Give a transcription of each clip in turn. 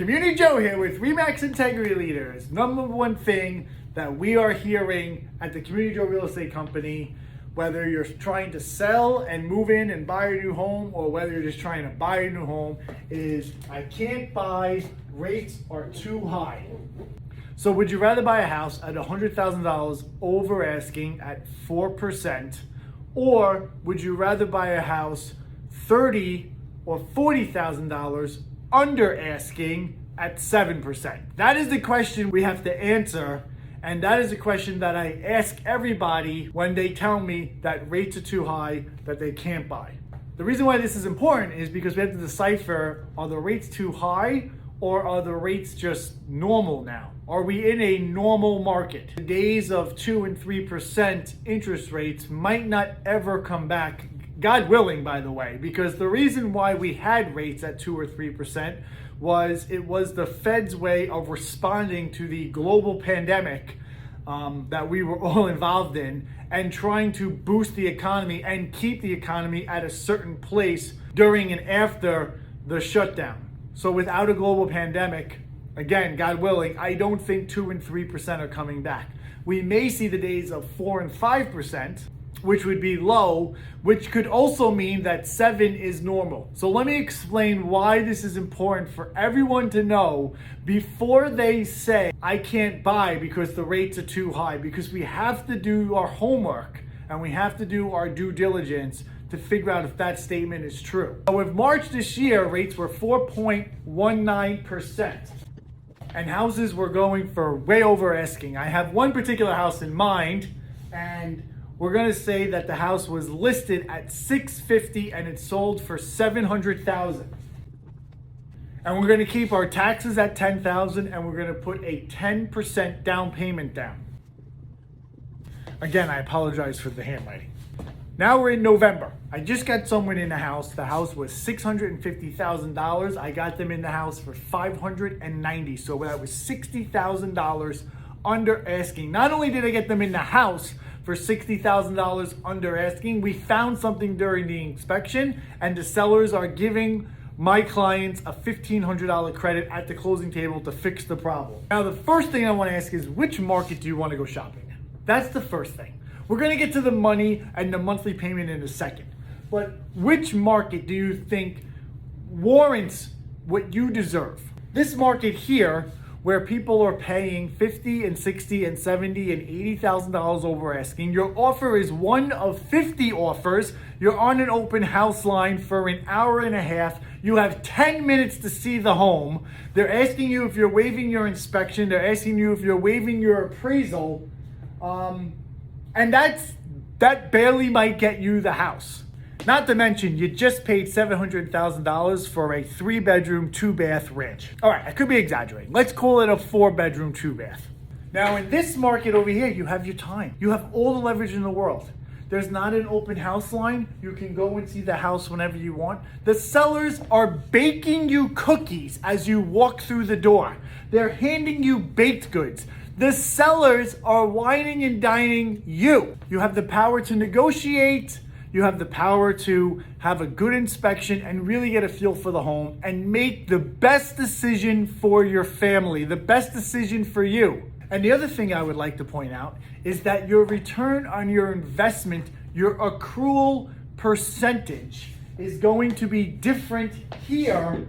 Community Joe here with RE/MAX Integrity Leaders. Number one thing that we are hearing at the Community Joe Real Estate Company, whether you're trying to sell and move in and buy a new home, or whether you're just trying to buy a new home, is I can't buy, rates are too high. So would you rather buy a house at $100,000 over asking at 4%, or would you rather buy a house $30,000 or $40,000 under asking at 7%? That is the question we have to answer, and that is a question that I ask everybody when they tell me that rates are too high, that they can't buy. The reason why this is important is because we have to decipher, are the rates too high or are the rates just normal now? Are we in a normal market? The days of 2 and 3% interest rates might not ever come back, God willing, by the way, because the reason why we had rates at 2 or 3% was it was the Fed's way of responding to the global pandemic that we were all involved in, and trying to boost the economy and keep the economy at a certain place during and after the shutdown. So without a global pandemic, again, God willing, I don't think 2 and 3% are coming back. We may see the days of 4 and 5%, which would be low, which could also mean that 7 is normal. So let me explain why this is important for everyone to know before they say, I can't buy because the rates are too high, because we have to do our homework and we have to do our due diligence to figure out if that statement is true. So with March this year, rates were 4.19%. And houses were going for way over asking. I have one particular house in mind, and we're gonna say that the house was listed at $650 and it sold for $700,000. And we're gonna keep our taxes at $10,000, and we're gonna put a 10% down payment down. Again, I apologize for the handwriting. Now we're in November. I just got someone in the house. The house was $650,000. I got them in the house for $590,000. So that was $60,000 under asking. Not only did I get them in the house for $60,000 under asking, we found something during the inspection, and the sellers are giving my clients a $1,500 credit at the closing table to fix the problem. Now, the first thing I want to ask is, which market do you want to go shopping in? That's the first thing. We're going to get to the money and the monthly payment in a second. But which market do you think warrants what you deserve? This market here, where people are paying $50,000 and $60,000 and $70,000 and $80,000 over asking, your offer is one of 50 offers. You're on an open house line for an hour and a half. You have 10 minutes to see the home. They're asking you if you're waiving your inspection. They're asking you if you're waiving your appraisal. And that barely might get you the house. Not to mention, you just paid $700,000 for a 3-bedroom, 2-bath ranch. All right, I could be exaggerating. Let's call it a 4-bedroom, 2-bath. Now, in this market over here, you have your time. You have all the leverage in the world. There's not an open house line. You can go and see the house whenever you want. The sellers are baking you cookies as you walk through the door. They're handing you baked goods. The sellers are wining and dining you. You have the power to negotiate. You have the power to have a good inspection and really get a feel for the home and make the best decision for your family, the best decision for you. And the other thing I would like to point out is that your return on your investment, your accrual percentage, is going to be different here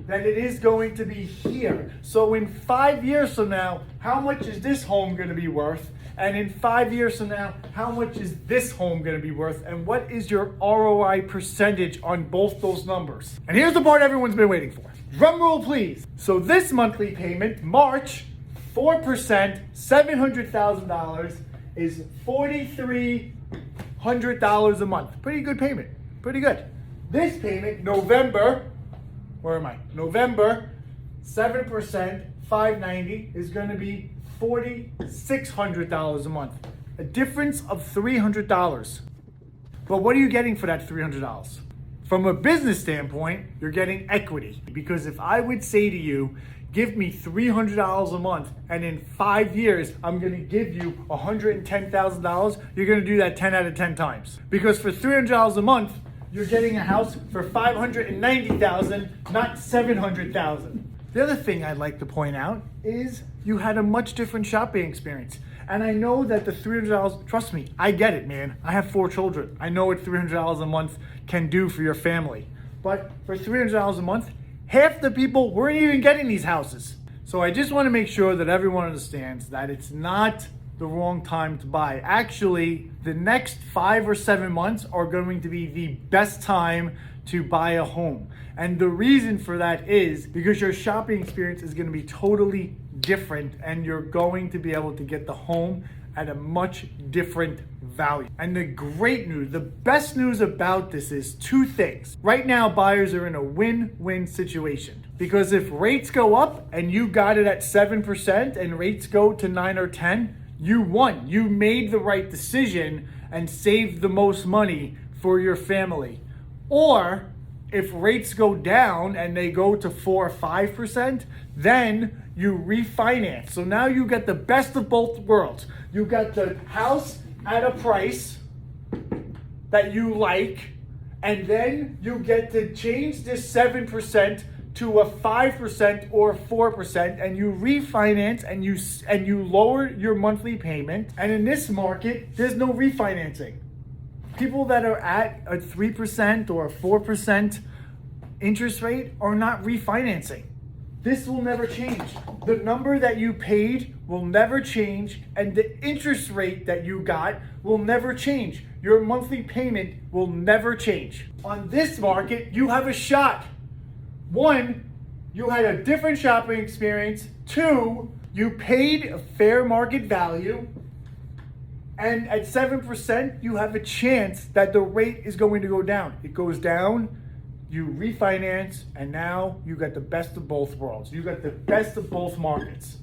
than it is going to be here. So in 5 years from now, how much is this home going to be worth? And in 5 years from now, how much is this home going to be worth? And what is your ROI percentage on both those numbers? And here's the part everyone's been waiting for. Drum roll, please. So this monthly payment, March, 4%, $700,000 is $4,300 a month. Pretty good payment. Pretty good. This payment, November, where am I? November, 7%, $590 is going to be $4,600 a month. A difference of $300. But what are you getting for that $300? From a business standpoint, you're getting equity. Because if I would say to you, give me $300 a month, and in 5 years, I'm gonna give you $110,000, you're gonna do that 10 out of 10 times. Because for $300 a month, you're getting a house for $590,000, not $700,000. The other thing I'd like to point out is you had a much different shopping experience. And I know that the $300, trust me, I get it, man. I have 4 children. I know what $300 a month can do for your family. But for $300 a month, half the people weren't even getting these houses. So I just want to make sure that everyone understands that it's not the wrong time to buy. Actually, the next 5 or 7 months are going to be the best time to buy a home. And the reason for that is because your shopping experience is going to be totally different and you're going to be able to get the home at a much different value. And the great news, the best news about this is 2 things. Right now, buyers are in a win-win situation because if rates go up and you got it at 7% and rates go to 9 or 10, you won. You made the right decision and saved the most money for your family. Or if rates go down and they go to 4 or 5%, then you refinance. So now you get the best of both worlds. You got the house at a price that you like, and then you get to change this 7% to a 5% or 4%, and you refinance and you lower your monthly payment. And in this market, there's no refinancing. People that are at a 3% or a 4% interest rate are not refinancing. This will never change. The number that you paid will never change, and the interest rate that you got will never change. Your monthly payment will never change. On this market, you have a shot. 1, you had a different shopping experience. 2, you paid a fair market value. And at 7%, you have a chance that the rate is going to go down. It goes down, you refinance, and now you got the best of both worlds. You got the best of both markets.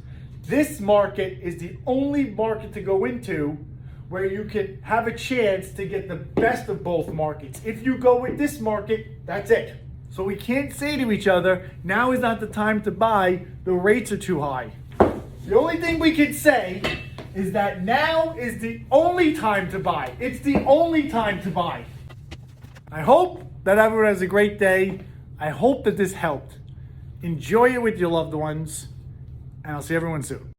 This market is the only market to go into where you can have a chance to get the best of both markets. If you go with this market, that's it. So we can't say to each other, now is not the time to buy, the rates are too high. The only thing we can say is that now is the only time to buy. It's the only time to buy. I hope that everyone has a great day. I hope that this helped. Enjoy it with your loved ones, and I'll see everyone soon.